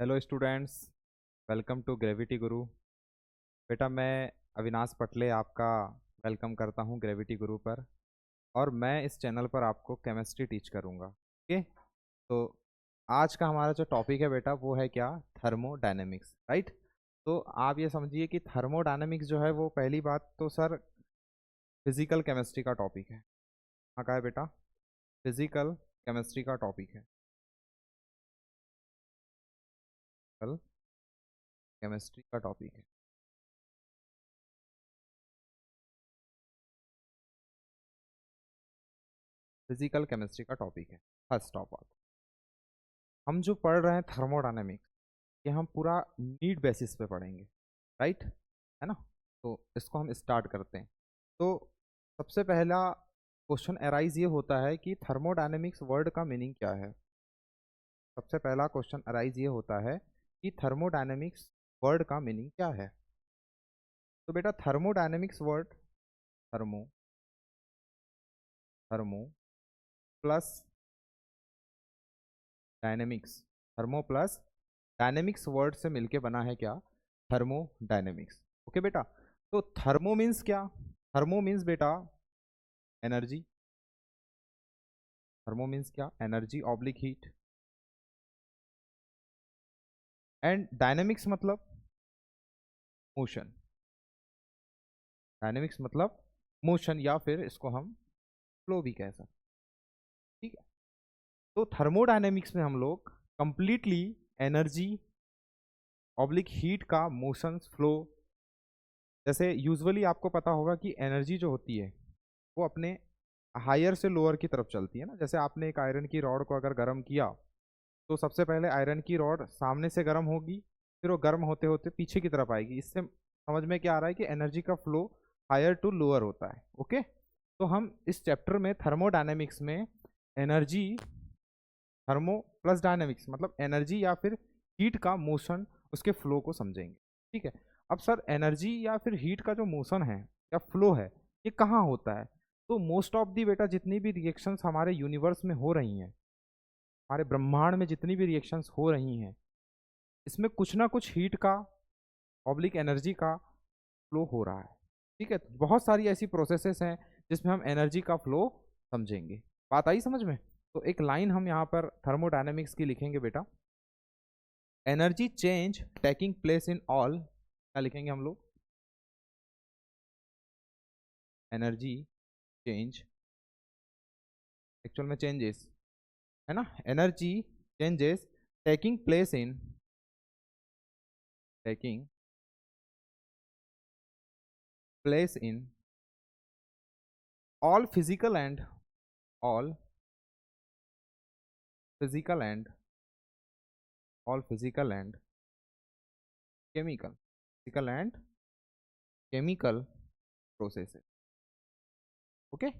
Hello students. Welcome to Gravity Guru. बेटा मैं अविनाश पटले आपका वेलकम करता हूँ ग्रेविटी गुरु पर। और मैं इस चैनल पर आपको केमिस्ट्री टीच करूँगा। ओके। तो आज का हमारा जो टॉपिक है बेटा वो है क्या, थर्मोडायनेमिक्स, राइट। तो आप ये समझिए कि थर्मोडायनेमिक्स जो है वो पहली बात तो सर फिजिकल केमिस्ट्री का टॉपिक है। हाँ कहा है बेटा, फिजिकल केमिस्ट्री का टॉपिक है। कल केमिस्ट्री का टॉपिक है। फिजिकल केमिस्ट्री का टॉपिक है। फर्स्ट टॉपिक हम जो पढ़ रहे हैं थर्मोडायनेमिक्स, ये हम पूरा नीड बेसिस पे पढ़ेंगे, राइट, है ना। तो इसको हम स्टार्ट करते हैं। तो सबसे पहला क्वेश्चन अराइज ये होता है कि थर्मोडायनेमिक्स वर्ड का मीनिंग क्या है। सबसे पहला क्वेश्चन अराइज ये होता है कि थर्मोडायनेमिक्स वर्ड का मीनिंग क्या है। तो बेटा thermodynamics word, thermo, thermo plus dynamics, thermo plus dynamics word से मिलके बना है क्या, थर्मोडायनेमिक्स। ओके बेटा। तो थर्मो मीन्स क्या, थर्मो मीन्स बेटा एनर्जी। थर्मो मीन्स क्या, energy oblique heat. And dynamics मतलब मोशन। डायनेमिक्स मतलब मोशन, या फिर इसको हम फ्लो भी कह सकते हैं। ठीक है। तो थर्मोडायनेमिक्स में हम लोग कंप्लीटली एनर्जी ऑब्लिक हीट का मोशन फ्लो, जैसे यूजुअली आपको पता होगा कि एनर्जी जो होती है वो अपने हायर से लोअर की तरफ चलती है ना। जैसे आपने एक आयरन की रॉड को अगर गर्म किया तो सबसे पहले आयरन की रॉड सामने से गर्म होगी, फिर वो गर्म होते होते पीछे की तरफ आएगी। इससे समझ में क्या आ रहा है कि एनर्जी का फ्लो हायर टू लोअर होता है। ओके। तो हम इस चैप्टर में थर्मोडायनेमिक्स में एनर्जी, थर्मो प्लस डायनेमिक्स मतलब एनर्जी या फिर हीट का मोशन, उसके फ्लो को समझेंगे। ठीक है। अब सर एनर्जी या फिर हीट का जो मोशन है या फ्लो है ये कहाँ होता है। तो मोस्ट ऑफ दी बेटा जितनी भी रिएक्शंस हमारे यूनिवर्स में हो रही हैं, हमारे ब्रह्मांड में जितनी भी रिएक्शंस हो रही हैं, इसमें कुछ ना कुछ हीट का ऑब्लिक एनर्जी का फ्लो हो रहा है। ठीक है। तो बहुत सारी ऐसी प्रोसेसेस हैं जिसमें हम एनर्जी का फ्लो समझेंगे। बात आई समझ में। तो एक लाइन हम यहाँ पर थर्मोडायनेमिक्स की लिखेंगे बेटा, energy change taking place in all, क्या लिखेंगे हम लोग, एनर्जी चेंज, एक्चुअल में चेंजेस है ना, energy changes taking place in, taking place in all physical and, all physical and, all physical and chemical, physical and chemical processes. Okay.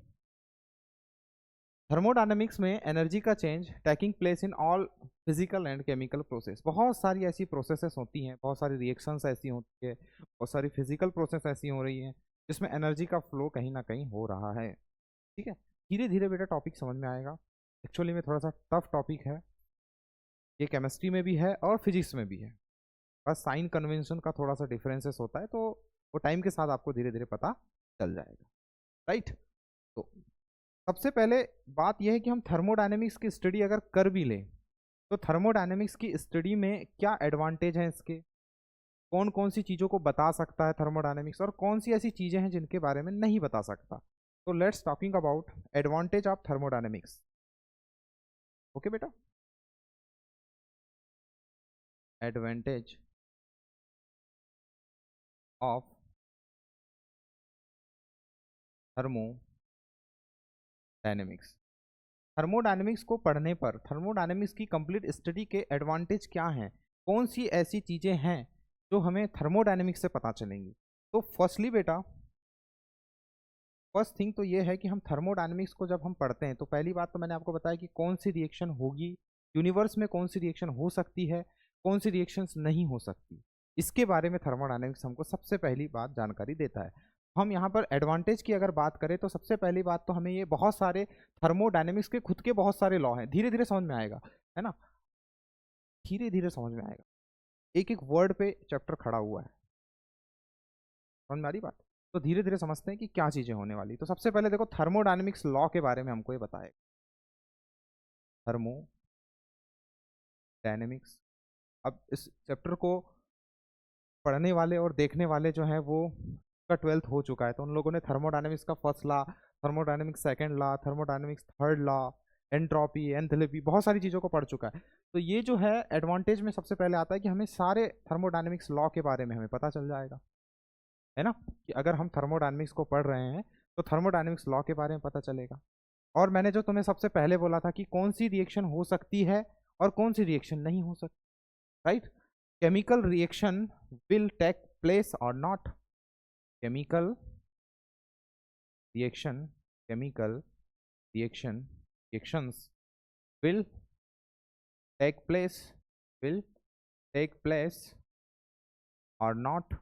Thermodynamics में energy का change taking place in all physical and chemical process, बहुत सारी ऐसी processes होती हैं, बहुत सारी reactions ऐसी होती है, बहुत सारी फिजिकल प्रोसेस ऐसी हो रही हैं जिसमें एनर्जी का फ्लो कहीं ना कहीं हो रहा है। ठीक है। धीरे धीरे बेटा टॉपिक समझ में आएगा। एक्चुअली में थोड़ा सा टफ टॉपिक है, ये केमिस्ट्री में भी है और फिजिक्स में भी है। बस साइन कन्वेंशन का थोड़ा सा डिफरेंसेस होता है, तो वो टाइम के साथ आपको धीरे धीरे पता चल जाएगा, राइट। तो सबसे पहले बात यह है कि हम थर्मोडायनेमिक्स की स्टडी अगर कर भी लें तो थर्मोडायनेमिक्स की स्टडी में क्या एडवांटेज हैं इसके, कौन कौन सी चीज़ों को बता सकता है थर्मोडायनेमिक्स और कौन सी ऐसी चीज़ें हैं जिनके बारे में नहीं बता सकता। तो let's talking about advantage of thermodynamics. Okay बेटा, एडवांटेज ऑफ थर्मोडायनेमिक्स। थर्मोडायनेमिक्स को पढ़ने पर थर्मोडायनेमिक्स की कंप्लीट स्टडी के एडवांटेज क्या हैं, कौन सी ऐसी चीज़ें हैं जो हमें थर्मोडायनेमिक्स से पता चलेंगी। तो फर्स्टली बेटा, फर्स्ट थिंग तो ये है कि हम थर्मोडायनेमिक्स को जब हम पढ़ते हैं तो पहली बात तो मैंने आपको बताया कि कौन सी रिएक्शन होगी यूनिवर्स में, कौन सी रिएक्शन हो सकती है, कौन सी रिएक्शंस नहीं हो सकती, इसके बारे में थर्मोडायनेमिक्स हमको सबसे पहली बात जानकारी देता है। हम यहाँ पर एडवांटेज की अगर बात करें तो सबसे पहली बात तो हमें ये बहुत सारे थर्मोडायनेमिक्स के खुद के बहुत सारे लॉ हैं, धीरे धीरे समझ में आएगा, है ना। धीरे धीरे समझ में आएगा, एक एक वर्ड पे चैप्टर खड़ा हुआ है, समझ में आ रही बात। तो धीरे धीरे समझते हैं कि क्या चीजें होने वाली। तो सबसे पहले देखो थर्मोडायनेमिक्स लॉ के बारे में हमको ये बताएगा। थर्मोडायनेमिक्स, अब इस चैप्टर को पढ़ने वाले और देखने वाले जो हैं वो का 12th हो चुका है, तो उन लोगों ने थर्मोडायनेमिक्स का first law, thermodynamics second law, thermodynamics third law, entropy, enthalpy, बहुत सारी चीज़ों को पढ़ चुका है। तो ये जो है एडवांटेज में सबसे पहले आता है कि हमें सारे थर्मोडायनेमिक्स लॉ के बारे में हमें पता चल जाएगा, है ना, कि अगर हम थर्मोडायनेमिक्स को पढ़ रहे हैं तो थर्मोडायनेमिक्स लॉ के बारे में पता चलेगा। और मैंने जो तुम्हें सबसे पहले बोला था कि कौन सी रिएक्शन हो सकती है और कौन सी रिएक्शन नहीं हो सकती, right. Chemical reaction will take place और not, chemical chemical reactions will take place or not,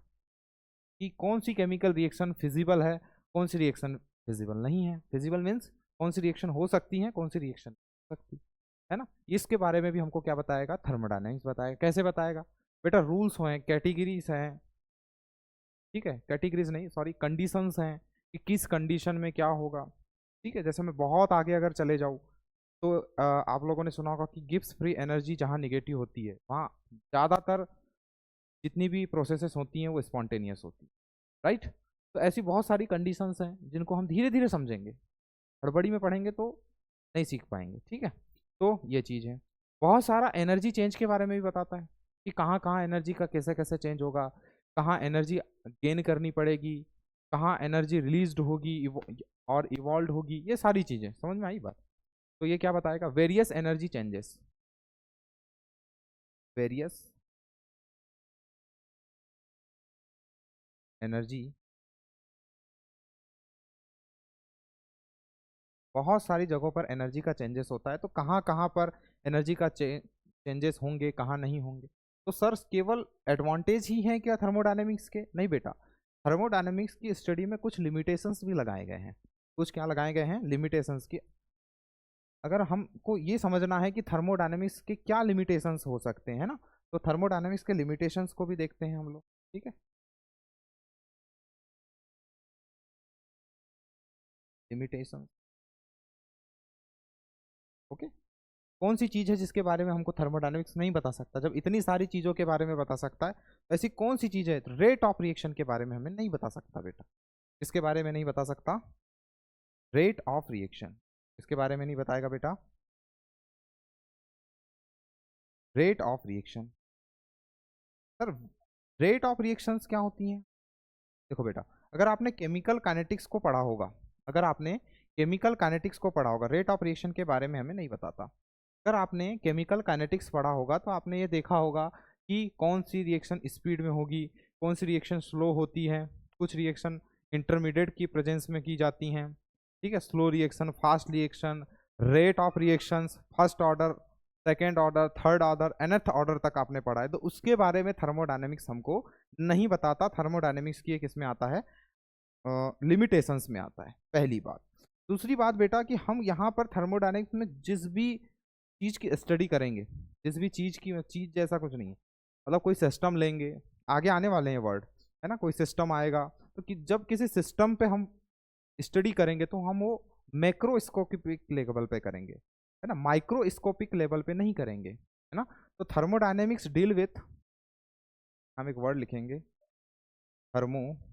कि कौन सी केमिकल रिएक्शन फिजिबल है, कौन सी रिएक्शन फिजिबल नहीं है। फिजिबल मीन्स कौन सी रिएक्शन हो सकती है, कौन सी रिएक्शन हो सकती है ना। इसके बारे में भी हमको क्या बताएगा, थर्मोडायनेमिक्स बताएगा। कैसे बताएगा बेटा, रूल्स हैं, कैटेगरीज हैं, ठीक है, कैटेगरीज नहीं सॉरी कंडीशंस हैं कि किस कंडीशन में क्या होगा, ठीक है। जैसे मैं बहुत आगे अगर चले जाऊँ तो आप लोगों ने सुना होगा कि गिब्स फ्री एनर्जी जहाँ निगेटिव होती है वहाँ ज़्यादातर जितनी भी प्रोसेसेस होती हैं वो स्पॉन्टेनियस होती है, राइट। तो ऐसी बहुत सारी कंडीशंस हैं जिनको हम धीरे धीरे समझेंगे, हड़बड़ी में पढ़ेंगे तो नहीं सीख पाएंगे, ठीक है। तो ये चीज़ है। बहुत सारा एनर्जी चेंज के बारे में भी बताता है कि कहाँ कहाँ एनर्जी का कैसे कैसे चेंज होगा, कहाँ एनर्जी गेन करनी पड़ेगी, कहाँ एनर्जी रिलीज्ड होगी और इवॉल्व होगी, ये सारी चीज़ें समझ में आई बात। तो ये क्या बताएगा, various energy changes, various energy, बहुत सारी जगहों पर एनर्जी का चेंजेस होता है, तो कहाँ कहाँ पर एनर्जी का चेंजेस होंगे, कहाँ नहीं होंगे। तो सर केवल एडवांटेज ही हैं क्या थर्मोडायनेमिक्स के, नहीं बेटा, थर्मोडायनेमिक्स की स्टडी में कुछ लिमिटेशंस भी लगाए गए हैं। कुछ क्या लगाए गए हैं, लिमिटेशंस की। अगर हमको ये समझना है कि थर्मोडायनेमिक्स के क्या लिमिटेशंस हो सकते हैं ना, तो थर्मोडायनेमिक्स के लिमिटेशंस को भी देखते हैं हम लोग, ठीक है। Limitations, okay. कौन सी चीज़ है जिसके बारे में हमको थर्मोडायनेमिक्स नहीं बता सकता, जब इतनी सारी चीज़ों के बारे में बता सकता है। तो ऐसी कौन सी चीज़ है, रेट ऑफ रिएक्शन के बारे में हमें नहीं बता सकता बेटा। इसके बारे में नहीं बता सकता, रेट ऑफ रिएक्शन, इसके बारे में नहीं बताएगा बेटा, rate of reaction. Sir rate of reactions क्या होती हैं, देखो बेटा, अगर आपने केमिकल काइनेटिक्स को पढ़ा होगा, अगर आपने केमिकल काइनेटिक्स को पढ़ा होगा, रेट ऑफ रिएक्शन के बारे में हमें नहीं बताता। अगर आपने केमिकल काइनेटिक्स पढ़ा होगा तो आपने ये देखा होगा कि कौन सी रिएक्शन स्पीड में होगी, कौन सी रिएक्शन स्लो होती है, कुछ रिएक्शन इंटरमीडिएट की प्रेजेंस में की जाती हैं, ठीक है, slow reaction, fast reaction, rate of reactions, first order, second order, third order, nth order तक आपने पढ़ा है। तो उसके बारे में थर्मोडायनेमिक्स हमको नहीं बताता। थर्मोडायनेमिक्स की एक इसमें आता है, लिमिटेशंस में आता है, पहली बात। दूसरी बात बेटा कि हम यहाँ पर थर्मोडायनेमिक्स में जिस भी चीज़ की स्टडी करेंगे, जिस भी चीज़ की, चीज़ जैसा कुछ नहीं है, मतलब कोई सिस्टम लेंगे, आगे आने वाले हैं वर्ड, है ना, कोई सिस्टम आएगा, तो कि जब किसी सिस्टम पे हम स्टडी करेंगे तो हम वो मैक्रोस्कोपिक लेवल पे करेंगे, है ना, माइक्रोस्कोपिक लेवल पे नहीं करेंगे, है ना। तो थर्मोडायनेमिक्स डील विथ, हम एक वर्ड लिखेंगे, thermodynamic,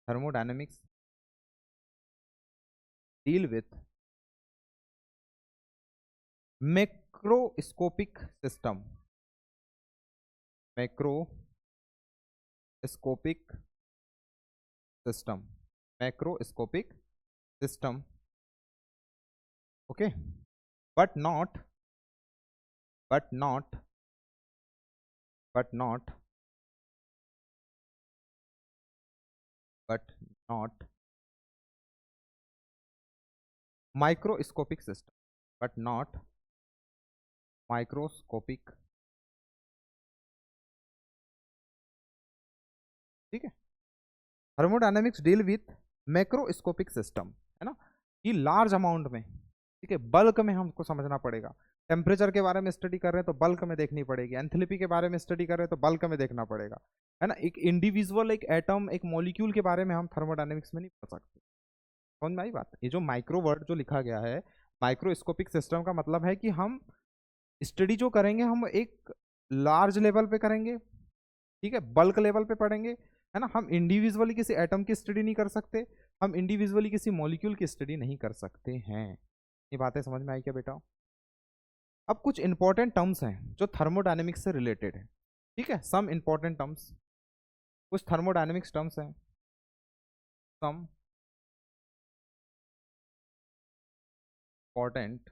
thermodynamics deal with macroscopic system, macroscopic system, macroscopic system, okay. But not, but not, but not, but not microscopic system, but not microscopic, ठीक है। Thermodynamics deal with macroscopic system, है ना, कि large amount में ठीक है, bulk में हमको समझना पड़ेगा। टेम्परेचर के बारे में स्टडी कर रहे हैं तो बल्क में देखनी पड़ेगी, एंथैल्पी के बारे में स्टडी कर रहे हैं तो बल्क में देखना पड़ेगा, है ना। एक इंडिविजुअल, एक एटम, एक मॉलिक्यूल के बारे में हम थर्मोडायनेमिक्स में नहीं पढ़ सकते। समझ में आई बात। ये जो माइक्रो वर्ड जो लिखा गया है, माइक्रोस्कोपिक सिस्टम का मतलब है कि हम स्टडी जो करेंगे हम एक लार्ज लेवल पे करेंगे, ठीक है, बल्क लेवल पे पढ़ेंगे, है ना। हम इंडिविजुअली किसी एटम की स्टडी नहीं कर सकते, हम इंडिविजुअली किसी मॉलिक्यूल की स्टडी नहीं कर सकते हैं। ये बातें समझ में आई क्या बेटा? अब कुछ इंपॉर्टेंट टर्म्स हैं जो थर्मोडायनेमिक्स से रिलेटेड है, ठीक है। सम इंपॉर्टेंट टर्म्स, कुछ थर्मोडायनेमिक्स टर्म्स हैं, सम इंपॉर्टेंट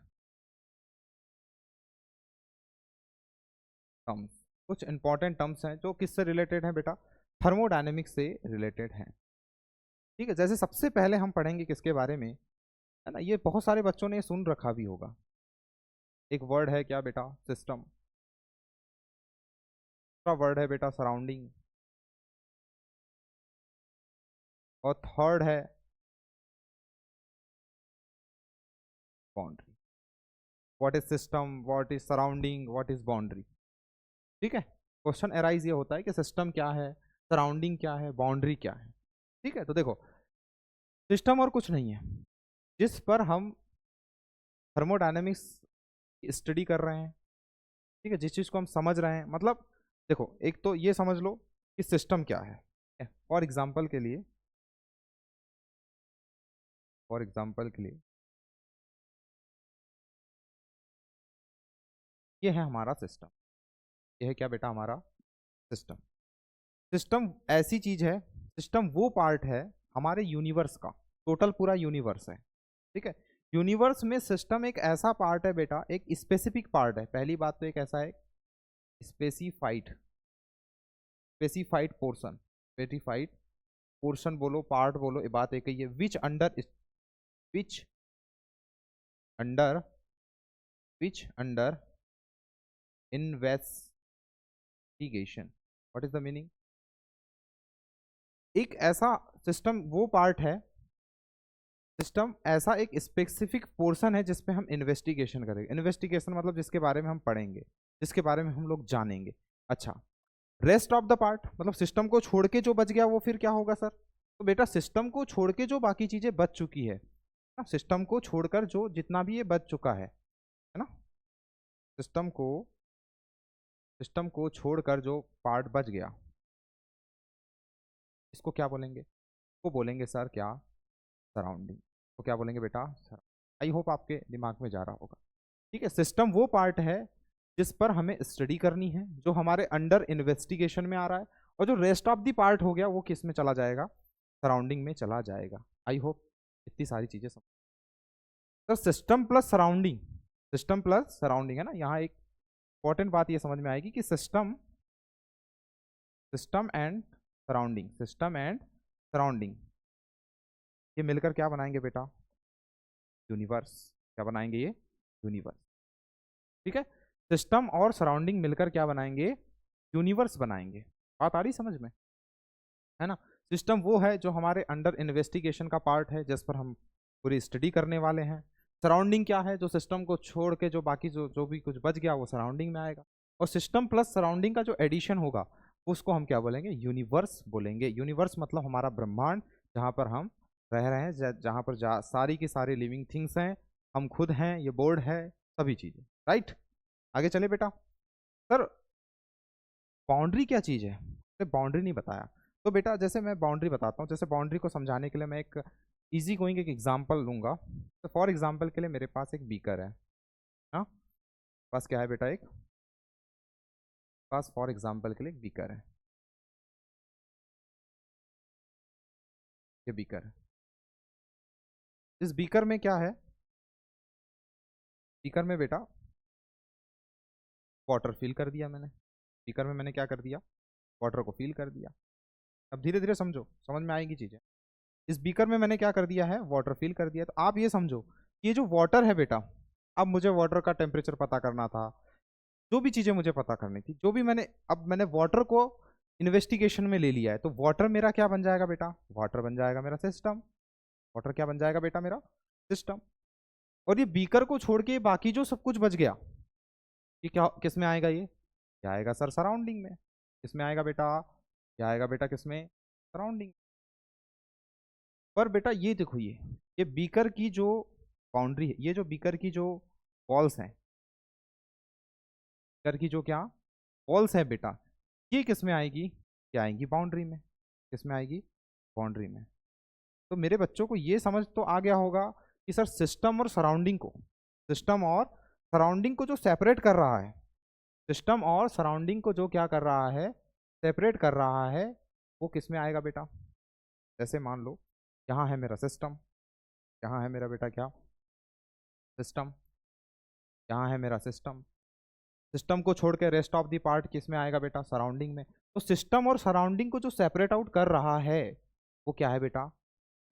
टर्म्स, कुछ इंपॉर्टेंट टर्म्स हैं जो किससे रिलेटेड हैं बेटा? थर्मोडायनेमिक्स से रिलेटेड हैं, ठीक है। जैसे सबसे पहले हम पढ़ेंगे किसके बारे में, है ना, ये बहुत सारे बच्चों ने सुन रखा भी होगा। एक वर्ड है क्या बेटा? सिस्टम। दूसरा वर्ड है बेटा सराउंडिंग, और थर्ड है boundary. What is system, what is surrounding, what is boundary, ठीक है। क्वेश्चन एराइज ये होता है कि सिस्टम क्या है, सराउंडिंग क्या है, बाउंड्री क्या है, ठीक है। तो देखो, सिस्टम और कुछ नहीं है जिस पर हम थर्मोडायनेमिक्स स्टडी कर रहे हैं, ठीक है, जिस चीज़ को हम समझ रहे हैं। मतलब देखो, एक तो ये समझ लो कि सिस्टम क्या है। फॉर एग्जाम्पल के लिए, फॉर एग्जाम्पल के लिए ये है हमारा सिस्टम, ये है क्या बेटा? हमारा सिस्टम। सिस्टम ऐसी चीज है, सिस्टम वो पार्ट है हमारे यूनिवर्स का, टोटल पूरा यूनिवर्स है, ठीक है। यूनिवर्स में सिस्टम एक ऐसा पार्ट है बेटा, एक स्पेसिफिक पार्ट है। पहली बात तो एक ऐसा है specified, specified portion, specified portion बोलो, पार्ट बोलो, ये बात एक ही है। Which under which under investigation. What is the meaning? एक ऐसा सिस्टम वो पार्ट है, सिस्टम ऐसा एक स्पेसिफिक पोर्शन है जिसपे हम इन्वेस्टिगेशन करेंगे। इन्वेस्टिगेशन मतलब जिसके बारे में हम पढ़ेंगे, जिसके बारे में हम लोग जानेंगे। अच्छा, रेस्ट ऑफ द पार्ट मतलब सिस्टम को छोड़ के जो बच गया वो फिर क्या होगा सर? तो बेटा सिस्टम को छोड़ के जो बाकी चीजें बच चुकी है ना, सिस्टम को छोड़कर जो जितना भी ये बच चुका है ना, सिस्टम को सिस्टम को छोड़कर जो पार्ट बच गया, इसको क्या बोलेंगे? वो बोलेंगे सर क्या? सराउंडिंग। तो क्या बोलेंगे बेटा? सर। आई होप आपके दिमाग में जा रहा होगा, ठीक है। सिस्टम वो पार्ट है जिस पर हमें स्टडी करनी है, जो हमारे अंडर इन्वेस्टिगेशन में आ रहा है, और जो रेस्ट ऑफ द पार्ट हो गया वो किस में चला जाएगा? सराउंडिंग में चला जाएगा। आई होप इतनी सारी चीजें समझ। तो system plus surrounding, system plus surrounding है ना, यहाँ एक इंपॉर्टेंट बात ये समझ में आएगी कि system, system and surrounding, system and surrounding ये मिलकर क्या बनाएंगे बेटा? यूनिवर्स। क्या बनाएंगे ये? यूनिवर्स, ठीक है। सिस्टम और सराउंडिंग मिलकर क्या बनाएंगे? यूनिवर्स बनाएंगे। बात आ रही समझ में, है ना। सिस्टम वो है जो हमारे अंडर इन्वेस्टिगेशन का पार्ट है, जिस पर हम पूरी स्टडी करने वाले हैं। सराउंडिंग क्या है? जो सिस्टम को छोड़ के जो बाकी जो भी कुछ बच गया वो सराउंडिंग में आएगा। और सिस्टम प्लस सराउंडिंग का जो एडिशन होगा उसको हम क्या बोलेंगे? यूनिवर्स बोलेंगे। यूनिवर्स मतलब हमारा ब्रह्मांड, जहाँ पर हम रह रहे हैं, जहाँ पर सारी की सारी लिविंग थिंग्स हैं, हम खुद हैं, ये बोर्ड है, सभी चीजें, राइट। आगे चले बेटा। सर बाउंड्री क्या चीज़ है? बाउंड्री नहीं बताया। तो बेटा जैसे मैं बाउंड्री बताता हूँ, जैसे बाउंड्री को समझाने के लिए मैं एक इजी गोइंग एक एग्जांपल लूंगा। तो फॉर एग्जांपल के लिए मेरे पास एक बीकर है, हाँ, पास क्या है बेटा? एक पास फॉर एग्जांपल के लिए एक बीकर है, ये बीकर है। इस बीकर में क्या है? बीकर में बेटा वाटर फिल कर दिया मैंने, बीकर में मैंने क्या कर दिया? वाटर को फिल कर दिया। अब धीरे धीरे समझो, समझ में आएगी चीजें। इस बीकर में मैंने क्या कर दिया है? वाटर फिल कर दिया। तो आप ये समझो कि ये जो वाटर है बेटा, अब मुझे वाटर का टेम्परेचर पता करना था, जो भी चीजें मुझे पता करनी थी, जो भी मैंने वाटर को इन्वेस्टिगेशन में ले लिया है, तो वाटर मेरा क्या बन जाएगा बेटा? वाटर बन जाएगा मेरा सिस्टम। वाटर क्या बन जाएगा बेटा? मेरा सिस्टम। और ये बीकर को छोड़ के बाकी जो सब कुछ बच गया, ये क्या किस में आएगा? ये क्या आएगा सर? सराउंडिंग में। किस में आएगा बेटा? क्या आएगा बेटा? किस में? सराउंडिंग। पर बेटा ये देखो, ये बीकर की जो बाउंड्री है, ये जो बीकर की जो वॉल्स हैं, बीकर की जो क्या वॉल्स है बेटा, ये किस में आएगी? क्या आएंगी? बाउंड्री में। किस में आएगी? बाउंड्री में। तो मेरे बच्चों को ये समझ तो आ गया होगा कि सर सिस्टम और सराउंडिंग को जो सेपरेट कर रहा है, सिस्टम और सराउंडिंग को जो क्या कर रहा है, सेपरेट कर रहा है, वो किस में आएगा बेटा? जैसे मान लो यहाँ है मेरा सिस्टम, यहाँ है मेरा बेटा क्या? सिस्टम। यहाँ है मेरा सिस्टम। सिस्टम को छोड़ के रेस्ट ऑफ द पार्ट किस में आएगा बेटा? सराउंडिंग में। तो सिस्टम और सराउंडिंग को जो सेपरेट आउट कर रहा है वो क्या है बेटा?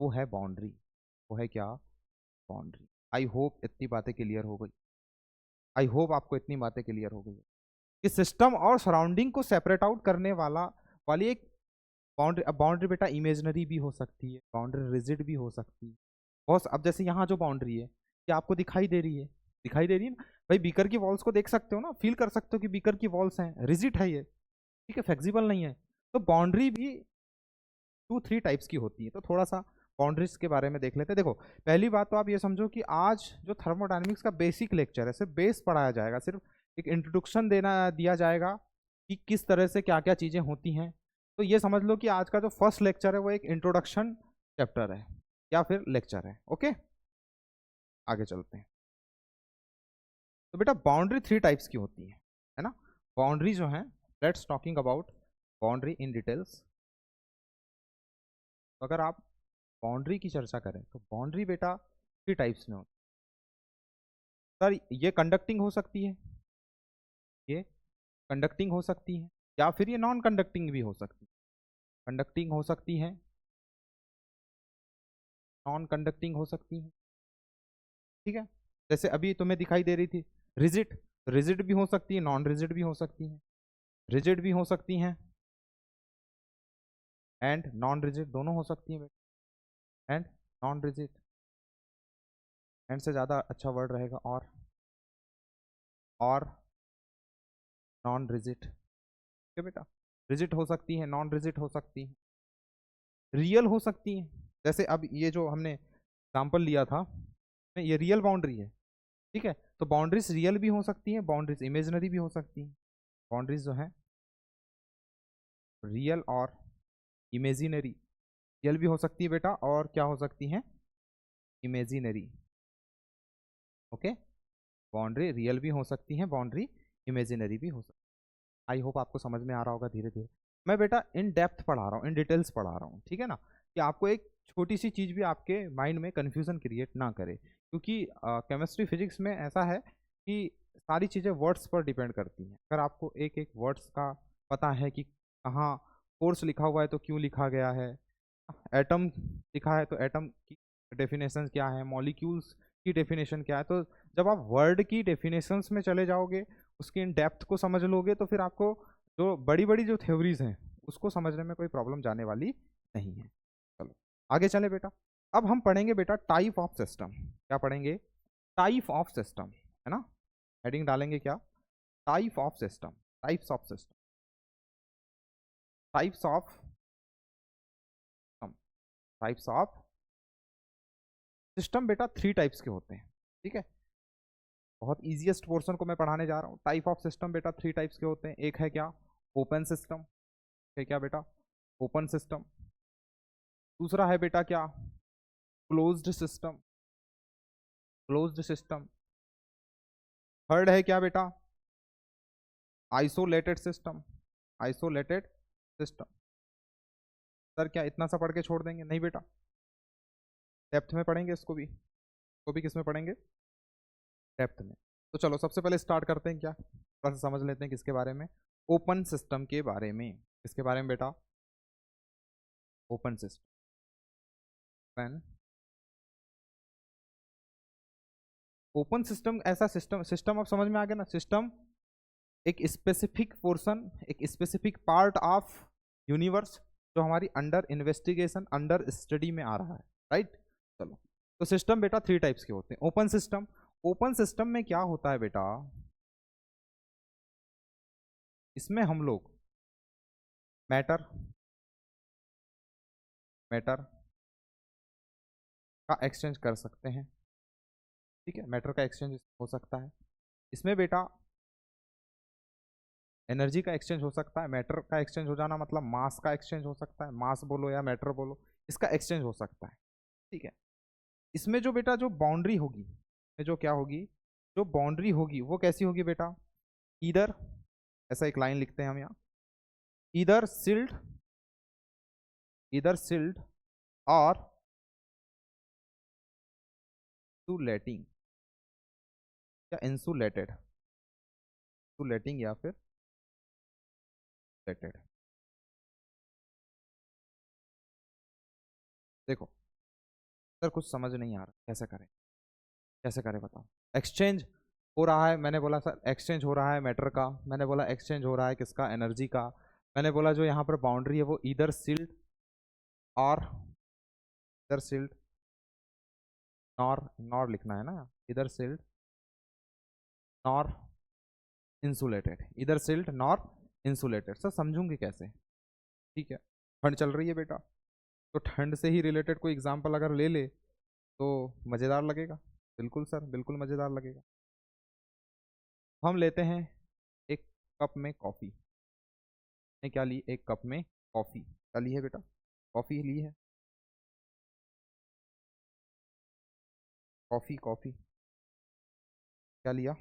वो है बाउंड्री। वो है क्या? बाउंड्री। आई होप इतनी बातें क्लियर हो गई। आई होप आपको इतनी बातें क्लियर हो गई कि सिस्टम और सराउंडिंग को सेपरेट आउट करने वाली एक बाउंड्री। अब बाउंड्री बेटा इमेजनरी भी हो सकती है, बाउंड्री रिजिड भी हो सकती है बहुत। अब जैसे यहाँ जो बाउंड्री है, क्या आपको दिखाई दे रही है? दिखाई दे रही है ना भाई? बीकर की वॉल्स को देख सकते हो ना, फील कर सकते हो कि बीकर की वॉल्स हैं, रिजिड है ये, ठीक है, फ्लेक्सिबल नहीं है। तो बाउंड्री भी 2-3 टाइप्स की होती है। तो थोड़ा सा बाउंड्रीज के बारे में देख लेते हैं। देखो, पहली बात तो आप ये समझो कि आज जो थर्मोडायनेमिक्स का बेसिक लेक्चर है, सिर्फ बेस पढ़ाया जाएगा, सिर्फ एक इंट्रोडक्शन दिया जाएगा कि किस तरह से क्या क्या चीज़ें होती हैं। तो ये समझ लो कि आज का जो फर्स्ट लेक्चर है वो एक इंट्रोडक्शन चैप्टर है या फिर लेक्चर है। ओके, आगे चलते हैं। तो बेटा बाउंड्री 3 टाइप्स की होती है ना? बाउंड्री जो है, let's talking about boundary in details. तो अगर आप बाउंड्री की चर्चा करें तो बाउंड्री बेटा 3 टाइप्स में होती है। सर ये कंडक्टिंग हो सकती है, ये कंडक्टिंग हो सकती है, या फिर ये नॉन कंडक्टिंग भी हो सकती है। कंडक्टिंग हो सकती है, नॉन कंडक्टिंग हो सकती है, ठीक है। जैसे अभी तुम्हें दिखाई दे रही थी रिजिड, रिजिड भी हो सकती है, नॉन रिजिड भी हो सकती है, रिजिड भी हो सकती हैं एंड नॉन रिजिड दोनों हो सकती हैं बेटा, एंड नॉन रिजिड, एंड से ज़्यादा अच्छा वर्ड रहेगा और नॉन रिजिड, ठीक है बेटा। रिजिड हो सकती है, नॉन रिजिड हो सकती है, रियल हो सकती है। जैसे अब ये जो हमने एग्जाम्पल लिया था, ये रियल बाउंड्री है, ठीक है। तो बाउंड्रीज रियल भी हो सकती हैं, बाउंड्रीज इमेजिनरी भी हो सकती हैं। बाउंड्रीज जो है रियल और इमेजिनरी, रियल भी हो सकती है बेटा, और क्या हो सकती हैं? इमेजिनरी। ओके, बाउंड्री रियल भी हो सकती है, बाउंड्री इमेजिनरी भी हो सकती है। आई होप आपको समझ में आ रहा होगा धीरे धीरे। मैं बेटा इन डेप्थ पढ़ा रहा हूँ, इन डिटेल्स पढ़ा रहा हूँ, ठीक है ना, कि आपको एक छोटी सी चीज़ भी आपके माइंड में कन्फ्यूजन क्रिएट ना करे। क्योंकि केमिस्ट्री फिजिक्स में ऐसा है कि सारी चीज़ें वर्ड्स पर डिपेंड करती हैं। अगर आपको एक एक वर्ड्स का पता है कि कहाँ फोर्स लिखा हुआ है तो क्यों लिखा गया है, एटम लिखा है तो एटम की डेफिनेशन क्या है, मॉलिक्यूल्स की डेफिनेशन क्या है, तो जब आप वर्ड की डेफिनेशंस में चले जाओगे, उसकी इन डेप्थ को समझ लोगे, तो फिर आपको जो बड़ी बड़ी जो थ्योरीज हैं उसको समझने में कोई प्रॉब्लम जाने वाली नहीं है। चलो आगे चले बेटा। अब हम पढ़ेंगे बेटा टाइप ऑफ सिस्टम। क्या पढ़ेंगे? टाइप ऑफ सिस्टम, है ना। हेडिंग डालेंगे क्या? Type of system, types of system, types of system, types of system. बेटा 3 टाइप्स के होते हैं, ठीक है। बहुत ईजीएस्ट पोर्शन को मैं पढ़ाने जा रहा हूँ। टाइप ऑफ सिस्टम बेटा 3 टाइप्स के होते हैं। एक है क्या? ओपन सिस्टम, है क्या बेटा? Open system. दूसरा है बेटा क्या? Closed system, closed system. Third है क्या बेटा? Isolated system, isolated system. Sir क्या इतना सा पढ़ के छोड़ देंगे? नहीं बेटा, डेप्थ में पढ़ेंगे इसको भी। इसको भी किस में पढ़ेंगे? डेप्थ में। तो चलो सबसे पहले स्टार्ट करते हैं, क्या थोड़ा सा समझ लेते हैं किसके बारे में? ओपन सिस्टम के बारे में। किसके बारे में बेटा? Open system. ओपन सिस्टम ऐसा सिस्टम, सिस्टम अब समझ में आ गया ना? सिस्टम एक स्पेसिफिक पोर्शन, एक स्पेसिफिक पार्ट ऑफ यूनिवर्स जो हमारी अंडर इन्वेस्टिगेशन, अंडर स्टडी में आ रहा है, राइट। चलो तो सिस्टम बेटा 3 टाइप्स के होते हैं। ओपन सिस्टम, ओपन सिस्टम में क्या होता है बेटा, इसमें हम लोग मैटर का एक्सचेंज कर सकते हैं। ठीक है, मैटर का एक्सचेंज हो सकता है। इसमें बेटा एनर्जी का एक्सचेंज हो सकता है। मैटर का एक्सचेंज हो जाना मतलब मास का एक्सचेंज हो सकता है, मास बोलो या मैटर बोलो, इसका एक्सचेंज हो सकता है। ठीक है, इसमें जो बेटा जो बाउंड्री होगी, जो क्या होगी, जो बाउंड्री होगी वो कैसी होगी बेटा, इधर ऐसा एक लाइन लिखते हैं हम यहाँ, इधर सिल्ड और इंसुलेटिंग या इंसुलेटेड या फिर लेटेड। देखो सर कुछ समझ नहीं आ रहा, कैसे करें बताओ। एक्सचेंज हो रहा है, मैंने बोला सर एक्सचेंज हो रहा है मैटर का, मैंने बोला एक्सचेंज हो रहा है किसका, एनर्जी का। मैंने बोला जो यहाँ पर बाउंड्री है वो इधर सिल्ड और इधर सिल्ड नॉर लिखना है ना, इधर सिल्ड नॉर इंसुलेटेड, इधर सिल्ड नॉर इंसुलेटेड। सर समझूंगी कैसे? ठीक है, ठंड चल रही है बेटा, तो ठंड से ही रिलेटेड कोई एग्जाम्पल अगर ले ले तो मज़ेदार लगेगा। बिल्कुल सर, बिल्कुल मज़ेदार लगेगा। हम लेते हैं एक कप में कॉफ़ी, ने क्या ली, एक कप में कॉफ़ी क्या ली है बेटा, कॉफ़ी ली है, कॉफ़ी क्या लिया,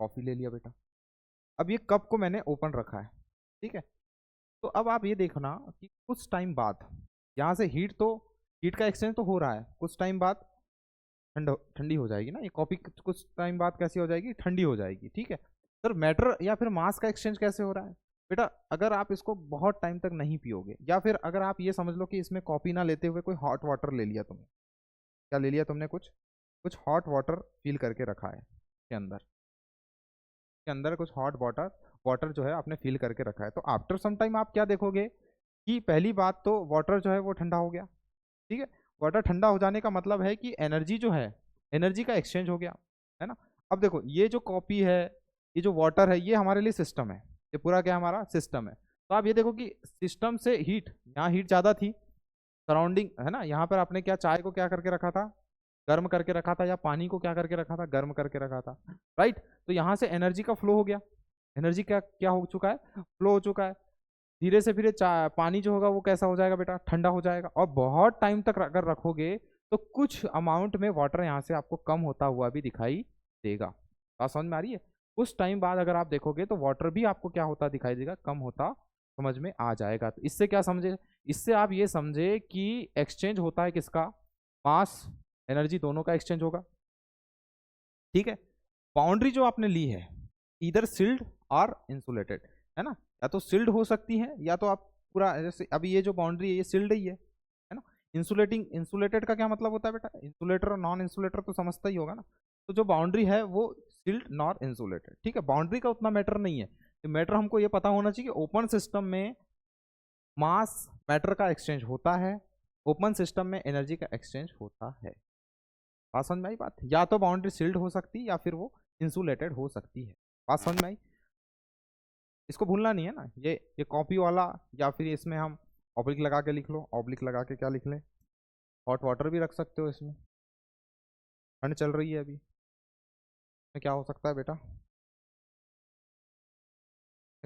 कॉफ़ी ले लिया बेटा। अब ये कप को मैंने ओपन रखा है, ठीक है। तो अब आप ये देखना कि कुछ टाइम बाद यहाँ से हीट का एक्सचेंज तो हो रहा है, कुछ टाइम बाद ठंडी हो जाएगी ना ये कॉफ़ी, कुछ टाइम बाद कैसी हो जाएगी, ठंडी हो जाएगी। ठीक है सर, मैटर या फिर मास का एक्सचेंज कैसे हो रहा है बेटा, अगर आप इसको बहुत टाइम तक नहीं पियोगे, या फिर अगर आप ये समझ लो कि इसमें कॉफ़ी ना लेते हुए कोई हॉट वाटर ले लिया तुमने, क्या ले लिया तुमने, कुछ हॉट वाटर फील करके रखा है के अंदर कुछ हॉट वाटर जो है आपने फील करके रखा है, तो आफ्टर सम टाइम आप क्या देखोगे कि पहली बात तो वाटर जो है वो ठंडा हो गया। ठीक है, वाटर ठंडा हो जाने का मतलब है कि एनर्जी जो है, एनर्जी का एक्सचेंज हो गया, है ना। अब देखो ये जो कॉपी है, ये जो वाटर है, ये हमारे लिए सिस्टम है, ये पूरा क्या हमारा सिस्टम है। तो आप ये देखो कि सिस्टम से हीट, यहाँ हीट ज़्यादा थी सराउंडिंग, है ना, यहाँ पर आपने क्या चाय को क्या करके रखा था, गर्म करके रखा था, या पानी को क्या करके रखा था, गर्म करके रखा था, राइट। तो यहाँ से एनर्जी का फ्लो हो गया, एनर्जी क्या क्या हो चुका है, फ्लो हो चुका है। धीरे से फिर पानी जो होगा वो कैसा हो जाएगा बेटा, ठंडा हो जाएगा। और बहुत टाइम तक अगर रखोगे तो कुछ अमाउंट में वाटर यहाँ से आपको कम होता हुआ भी दिखाई देगा। बात समझ में आ रही है? उस टाइम बाद अगर आप देखोगे तो वाटर भी आपको क्या होता दिखाई देगा, कम होता समझ में आ जाएगा। तो इससे क्या समझे, इससे आप ये समझे कि एक्सचेंज होता है किसका, मास एनर्जी दोनों का एक्सचेंज होगा। ठीक है, बाउंड्री जो आपने ली है इधर सिल्ड और इंसुलेटेड, है ना, या तो सिल्ड हो सकती है या तो आप पूरा, जैसे अभी ये जो बाउंड्री है ये सिल्ड ही है ना। इंसुलेटेड का क्या मतलब होता है बेटा, इंसुलेटर और नॉन इंसुलेटर तो समझता ही होगा ना। तो जो बाउंड्री है वो सिल्ड नॉन इंसुलेटेड। ठीक है, बाउंड्री का उतना मैटर नहीं है, तो मैटर हमको ये पता होना चाहिए कि ओपन सिस्टम में मास मैटर का एक्सचेंज होता है, ओपन सिस्टम में एनर्जी का एक्सचेंज होता है। बात समझ में आई बात, या तो बाउंड्री सील्ड हो सकती है या फिर वो इंसुलेटेड हो सकती है। बात समझ में आई, इसको भूलना नहीं है ना। ये कॉपी वाला, या फिर इसमें हम ऑब्लिक लगा के लिख लो, ऑब्लिक लगा के क्या लिख लें, हॉट वाटर भी रख सकते हो इसमें, ठंड चल रही है अभी, इसमें क्या हो सकता है बेटा,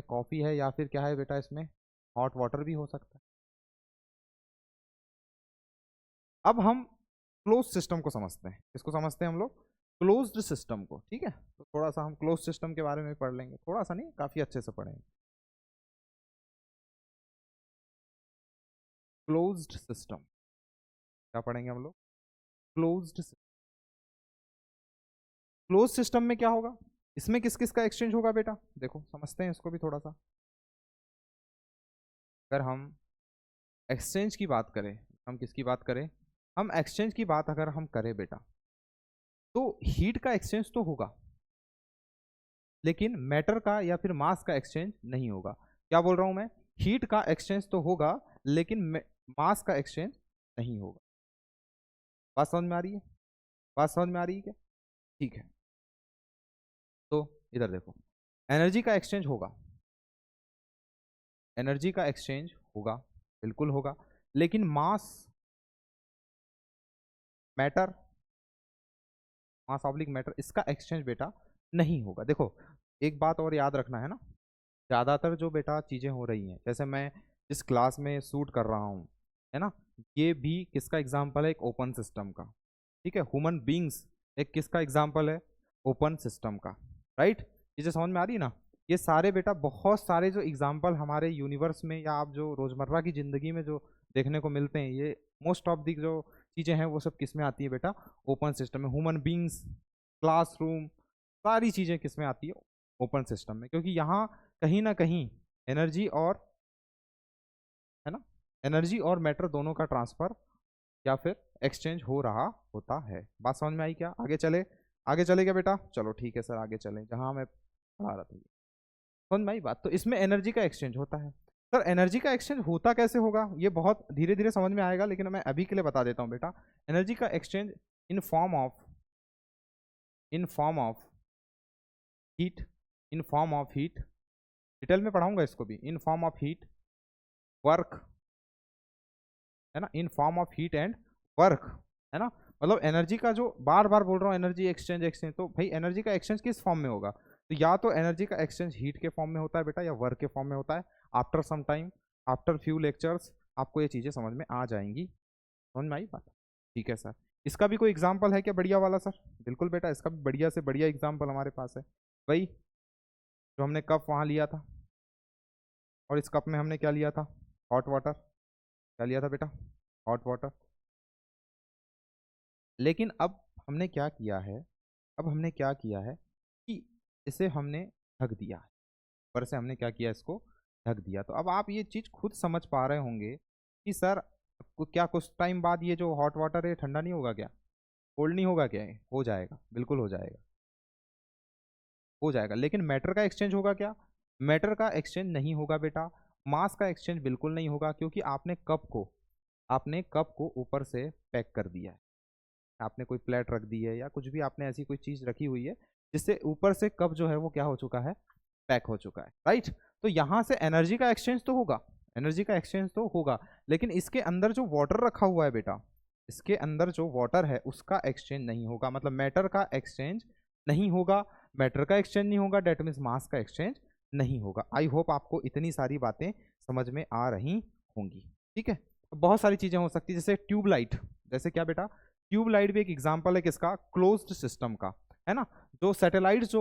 कॉफ़ी है या फिर क्या है बेटा, इसमें हॉट वाटर भी हो सकता है। अब हम क्लोज सिस्टम को समझते हैं, इसको समझते हैं हम लोग क्लोज्ड सिस्टम को। ठीक है, तो थोड़ा सा हम क्लोज सिस्टम के बारे में पढ़ लेंगे, थोड़ा सा नहीं काफी अच्छे से पढ़ेंगे। क्लोज्ड सिस्टम क्या पढ़ेंगे हम लोग, क्लोज्ड। क्लोज सिस्टम में क्या होगा, इसमें किस किस का एक्सचेंज होगा बेटा, देखो समझते हैं इसको भी थोड़ा सा। अगर हम एक्सचेंज की बात करें, हम किसकी बात करें, हम एक्सचेंज की बात अगर हम करें बेटा, तो हीट का एक्सचेंज तो होगा, लेकिन मैटर का या फिर मास का एक्सचेंज नहीं होगा। क्या बोल रहा हूं मैं, हीट का एक्सचेंज तो होगा लेकिन मास का एक्सचेंज नहीं होगा। बात समझ में आ रही है? बात समझ में आ रही है क्या? ठीक है, तो इधर देखो, एनर्जी का एक्सचेंज होगा, एनर्जी का एक्सचेंज होगा, बिल्कुल होगा, लेकिन मास, मैटर, मास ऑब्लिक मैटर, इसका एक्सचेंज बेटा नहीं होगा। देखो एक बात और याद रखना है ना, ज़्यादातर जो बेटा चीज़ें हो रही हैं, जैसे मैं जिस क्लास में शूट कर रहा हूँ, है ना, ये भी किसका एग्जाम्पल है? एक ओपन सिस्टम का। ठीक है, ह्यूमन बींग्स एक किसका एग्जाम्पल है? ओपन सिस्टम का। राइट, चीज़ें समझ में आ रही है ना? ये सारे बेटा बहुत सारे जो एग्जाम्पल हमारे यूनिवर्स में या आप जो रोज़मर्रा की ज़िंदगी में जो देखने को मिलते हैं, ये मोस्ट ऑफ दी जो चीज़ें हैं वो सब किस में आती है बेटा? ओपन सिस्टम में। ह्यूमन बींग्स, क्लासरूम, सारी चीज़ें किस में आती है? ओपन सिस्टम में, क्योंकि यहाँ कहीं ना कहीं एनर्जी और, है ना, एनर्जी और मैटर दोनों का ट्रांसफर या फिर एक्सचेंज हो रहा होता है। बात समझ में आई क्या? आगे चले, आगे चले क्या बेटा? चलो ठीक है सर, आगे चले, जहां मैं पढ़ा रहा था समझ में आई बात। तो इसमें एनर्जी का एक्सचेंज होता है। सर एनर्जी का एक्सचेंज होता कैसे होगा? ये बहुत धीरे धीरे समझ में आएगा, लेकिन मैं अभी के लिए बता देता हूँ बेटा। एनर्जी का exchange in form of, in form of heat, in form of heat, detail में पढ़ाऊंगा इसको भी, in form of heat, work, है ना, in form of heat and work, है ना। मतलब एनर्जी का जो बार बार बोल रहा हूँ, एनर्जी एक्सचेंज एक्सचेंज, तो भाई एनर्जी का एक्सचेंज किस फॉर्म में होगा? तो या तो एनर्जी का एक्सचेंज हीट के फॉर्म में होता है बेटा, या वर्क के फॉर्म में होता है। After some time, after few lectures, आपको ये चीज़ें समझ में आ जाएंगी। समझ में आई बात? ठीक है सर, इसका भी कोई एग्जाम्पल है क्या बढ़िया वाला? सर बिल्कुल बेटा, इसका भी बढ़िया से बढ़िया एग्जाम्पल हमारे पास है। भाई जो हमने कप वहाँ लिया था, और इस कप में हमने क्या लिया था? Hot water. क्या लिया था बेटा? Hot water. लेकिन अब हमने क्या किया है? अब हमने क्या किया है कि इसे हमने ढक दिया है, ऊपर से हमने क्या किया? इसको ढक दिया। तो अब आप ये चीज़ खुद समझ पा रहे होंगे कि सर क्या कुछ टाइम बाद ये जो हॉट वाटर है ठंडा नहीं होगा क्या? कोल्ड नहीं होगा क्या? हो जाएगा, बिल्कुल हो जाएगा, हो जाएगा। लेकिन मैटर का एक्सचेंज होगा क्या? मैटर का एक्सचेंज नहीं होगा बेटा। मास का एक्सचेंज बिल्कुल नहीं होगा, क्योंकि आपने कप को ऊपर से पैक कर दिया है। आपने कोई प्लेट रख दी है, या कुछ भी आपने ऐसी कोई चीज रखी हुई है जिससे ऊपर से कप जो है वो क्या हो चुका है? पैक हो चुका है। राइट, तो यहां से एनर्जी का एक्सचेंज तो होगा, एनर्जी का एक्सचेंज तो होगा, लेकिन इसके अंदर जो वाटर रखा हुआ है बेटा, इसके अंदर जो वाटर है उसका एक्सचेंज नहीं होगा। मतलब मैटर का एक्सचेंज नहीं होगा, मैटर का एक्सचेंज नहीं होगा, डेट मीन्स मास का एक्सचेंज नहीं होगा। आई होप आपको इतनी सारी बातें समझ में आ रही होंगी। ठीक है, तो बहुत सारी चीजें हो सकती है, जैसे ट्यूबलाइट, जैसे क्या बेटा? ट्यूबलाइट भी एक एग्जांपल है किसका? क्लोज्ड सिस्टम का, है ना। जो सैटेलाइट जो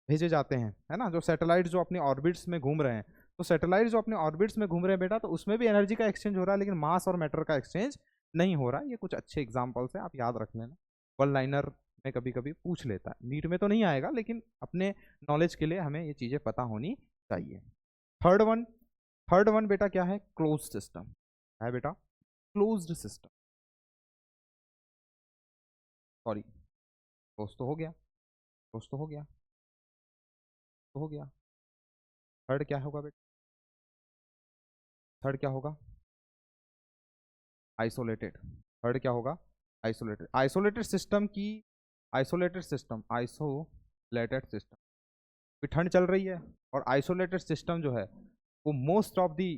भेजे जाते हैं, है ना, जो सैटेलाइट जो अपने ऑर्बिट्स में घूम रहे हैं, तो सैटेलाइट जो अपने ऑर्बिट्स में घूम रहे हैं बेटा, तो उसमें भी एनर्जी का एक्सचेंज हो रहा है, लेकिन मास और मैटर का एक्सचेंज नहीं हो रहा है। ये कुछ अच्छे एग्जाम्पल्स हैं, आप याद रख लेना। वन लाइनर में कभी कभी पूछ लेता है, नीट में तो नहीं आएगा, लेकिन अपने नॉलेज के लिए हमें ये चीज़ें पता होनी चाहिए। थर्ड वन, थर्ड वन बेटा क्या है? क्लोज सिस्टम है बेटा, क्लोज्ड सिस्टम। सॉरी, क्लोज तो हो गया, क्लोज तो हो गया, तो हो गया। थर्ड क्या होगा बेटा? थर्ड क्या होगा? आइसोलेटेड। थर्ड क्या होगा? आइसोलेटेड। आइसोलेटेड सिस्टम की, आइसोलेटेड सिस्टम, आइसोलेटेड सिस्टम, ठंड चल रही है, और आइसोलेटेड सिस्टम जो है वो मोस्ट ऑफ दी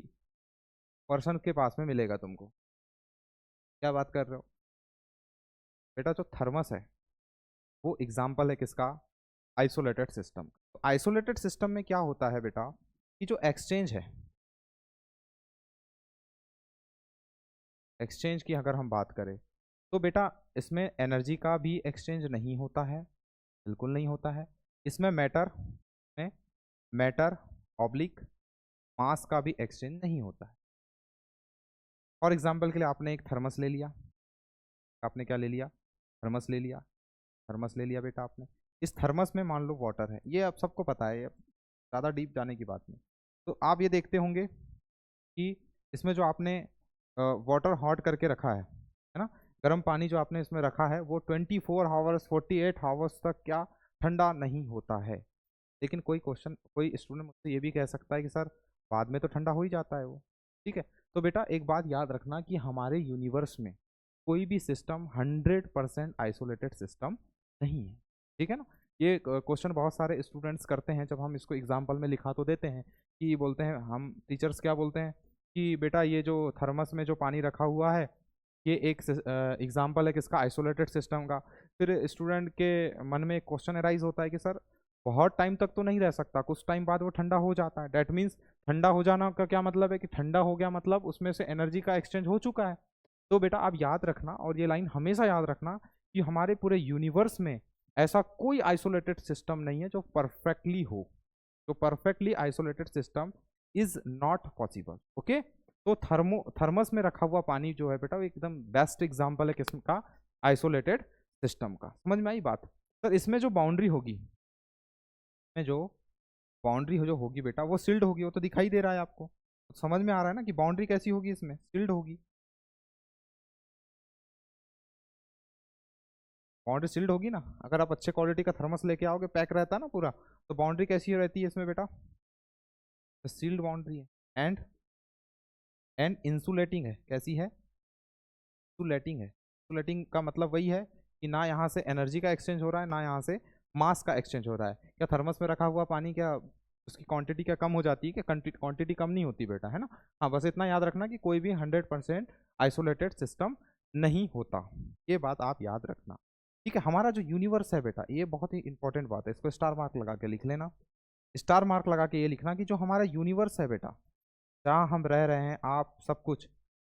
पर्सन के पास में मिलेगा तुमको। क्या बात कर रहे हो बेटा? जो थर्मस है वो एग्जाम्पल है किसका? Isolated system. तो आइसोलेटेड सिस्टम में क्या होता है बेटा कि जो एक्सचेंज है, एक्सचेंज की अगर हम बात करें, तो बेटा इसमें एनर्जी का भी एक्सचेंज नहीं होता है, बिल्कुल नहीं होता है। इसमें मैटर में, मैटर ऑब्लिक मास का भी एक्सचेंज नहीं होता है। फॉर एग्जाम्पल के लिए आपने एक थर्मस ले लिया, आपने क्या ले लिया? थर्मस ले लिया, थर्मस ले लिया बेटा आपने। इस थर्मस में मान लो वाटर है, ये आप सबको पता है, ज़्यादा डीप जाने की बात नहीं। तो आप ये देखते होंगे कि इसमें जो आपने वाटर हॉट करके रखा है ना, गर्म पानी जो आपने इसमें रखा है, वो 24 आवर्स 48 आवर्स तक क्या ठंडा नहीं होता है। लेकिन कोई क्वेश्चन, कोई स्टूडेंट मुझसे ये भी कह सकता है कि सर बाद में तो ठंडा हो ही जाता है वो। ठीक है, तो बेटा एक बात याद रखना कि हमारे यूनिवर्स में कोई भी सिस्टम 100% आइसोलेटेड सिस्टम नहीं है, ठीक है ना। ये क्वेश्चन बहुत सारे स्टूडेंट्स करते हैं, जब हम इसको एग्जाम्पल में लिखा तो देते हैं कि बोलते हैं, हम टीचर्स क्या बोलते हैं कि बेटा ये जो थर्मस में जो पानी रखा हुआ है ये एक एग्जाम्पल है किसका, आइसोलेटेड सिस्टम का। फिर स्टूडेंट के मन में एक क्वेश्चन अराइज होता है कि सर बहुत टाइम तक तो नहीं रह सकता, कुछ टाइम बाद वो ठंडा हो जाता है। डैट मीन्स ठंडा हो जाना का क्या मतलब है कि ठंडा हो गया मतलब उसमें से एनर्जी का एक्सचेंज हो चुका है। तो बेटा आप याद रखना, और ये लाइन हमेशा याद रखना, कि हमारे पूरे यूनिवर्स में ऐसा कोई आइसोलेटेड सिस्टम नहीं है जो परफेक्टली हो। तो perfectly isolated system is not possible. Okay, तो थर्मस में रखा हुआ पानी जो है बेटा वो एकदम बेस्ट एग्जांपल है किस्म का, आइसोलेटेड सिस्टम का। समझ में आई बात। सर इसमें जो बाउंड्री होगी, में जो बाउंड्री जो होगी बेटा वो सील्ड होगी, वो तो दिखाई दे रहा है आपको, तो समझ में आ रहा है ना कि बाउंड्री कैसी होगी, इसमें सील्ड होगी। बाउंड्री सील्ड होगी ना, अगर आप अच्छे क्वालिटी का थर्मस लेके आओगे पैक रहता है ना पूरा, तो बाउंड्री कैसी रहती है इसमें बेटा, सील्ड बाउंड्री है। एंड इंसुलेटिंग है, कैसी है, इंसुलेटिंग है। इंसुलेटिंग का मतलब वही है कि ना यहाँ से एनर्जी का एक्सचेंज हो रहा है, ना यहाँ से मास का एक्सचेंज हो रहा है। क्या थर्मस में रखा हुआ पानी क्या उसकी क्वांटिटी क्या कम हो जाती है, क्या क्वांटिटी कम नहीं होती बेटा, है ना। हाँ बस इतना याद रखना कि कोई भी 100% आइसोलेटेड सिस्टम नहीं होता, ये बात आप याद रखना, ठीक है। हमारा जो यूनिवर्स है बेटा ये बहुत ही इंपॉर्टेंट बात है, इसको स्टार मार्क लगा के लिख लेना। स्टार मार्क लगा के ये लिखना कि जो हमारा यूनिवर्स है बेटा, जहाँ हम रह रहे हैं, आप सब कुछ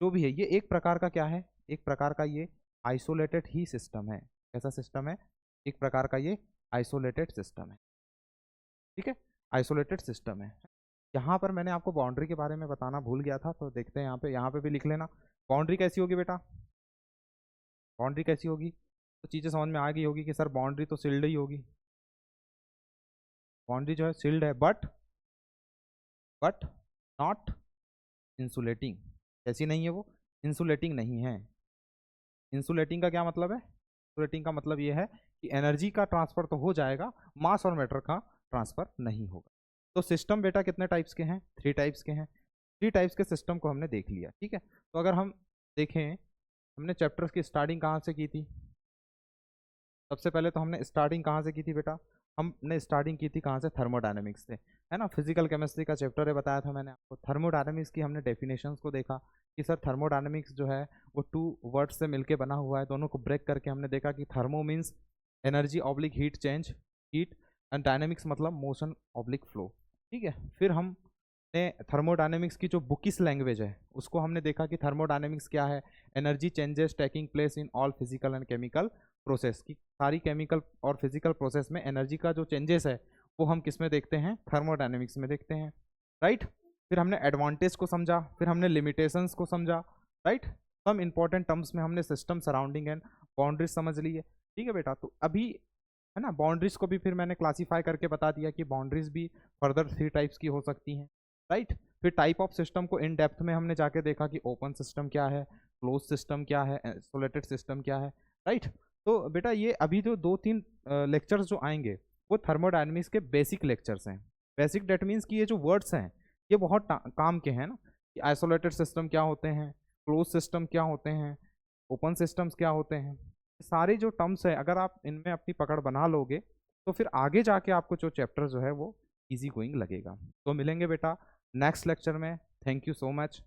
जो भी है, ये एक प्रकार का क्या है, एक प्रकार का ये आइसोलेटेड ही सिस्टम है। कैसा सिस्टम है, एक प्रकार का ये आइसोलेटेड सिस्टम है, ठीक है, आइसोलेटेड सिस्टम है। यहाँ पर मैंने आपको बाउंड्री के बारे में बताना भूल गया था, तो देखते हैं यहाँ पे भी लिख लेना। बाउंड्री कैसी होगी बेटा, बाउंड्री कैसी होगी, तो चीज़ें समझ में आ गई होगी कि सर बाउंड्री तो सील्ड ही होगी। बाउंड्री जो है सील्ड है, बट नॉट इंसुलेटिंग। कैसी नहीं है वो, इंसुलेटिंग नहीं है। इंसुलेटिंग का क्या मतलब है, इंसुलेटिंग का मतलब ये है कि एनर्जी का ट्रांसफर तो हो जाएगा, मास और मैटर का ट्रांसफर नहीं होगा। तो सिस्टम बेटा कितने टाइप्स के हैं, 3 टाइप्स के हैं। 3 टाइप्स के सिस्टम को हमने देख लिया, ठीक है। तो अगर हम देखें, हमने चैप्टर्स की स्टार्टिंग कहाँ से की थी, सबसे पहले तो हमने स्टार्टिंग कहाँ से की थी बेटा, हमने स्टार्टिंग की थी कहाँ से, थर्मोडायनेमिक्स से, है ना। फिजिकल केमिस्ट्री का चैप्टर है, बताया था मैंने आपको। थर्मोडायनेमिक्स की हमने डेफिनेशंस को देखा कि सर थर्मोडायनेमिक्स जो है वो 2 वर्ड्स से मिलके बना हुआ है, दोनों को ब्रेक करके हमने देखा कि thermo means energy oblique heat change, heat, and dynamics मतलब मोशन ऑब्लिक फ्लो, ठीक है। फिर हमने थर्मोडायनेमिक्स की जो बुकिस लैंग्वेज है उसको हमने देखा कि थर्मोडायनेमिक्स क्या है, energy changes taking place in all physical and chemical process, की सारी केमिकल और फिजिकल प्रोसेस में एनर्जी का जो चेंजेस है वो हम किस में देखते हैं, थर्मोडायनेमिक्स में देखते हैं, राइट। फिर हमने एडवांटेज को समझा, फिर हमने लिमिटेशंस को समझा, राइट। सम इंपॉर्टेंट टर्म्स में हमने सिस्टम, सराउंडिंग एंड बाउंड्रीज समझ ली है, ठीक है बेटा। तो अभी है ना, बाउंड्रीज को भी फिर मैंने क्लासीफाई करके बता दिया कि बाउंड्रीज भी फर्दर 3 टाइप्स की हो सकती हैं, राइट। फिर टाइप ऑफ सिस्टम को इन डेप्थ में हमने जाके देखा कि ओपन सिस्टम क्या है, क्लोज सिस्टम क्या है, आइसोलेटेड सिस्टम क्या है, राइट। तो बेटा ये अभी जो 2-3 लेक्चर्स जो आएंगे वो थर्मोडायनेमिक्स के बेसिक लेक्चर्स हैं। बेसिक डेट मीन्स कि ये जो वर्ड्स हैं ये बहुत काम के हैं ना, कि आइसोलेटेड सिस्टम क्या होते हैं, क्लोज सिस्टम क्या होते हैं, ओपन सिस्टम्स क्या होते हैं, सारे जो टर्म्स है अगर आप इनमें अपनी पकड़ बना लोगे तो फिर आगे जाके आपको जो चैप्टर जो है वो इजी गोइंग लगेगा। तो मिलेंगे बेटा नेक्स्ट लेक्चर में। Thank you so much.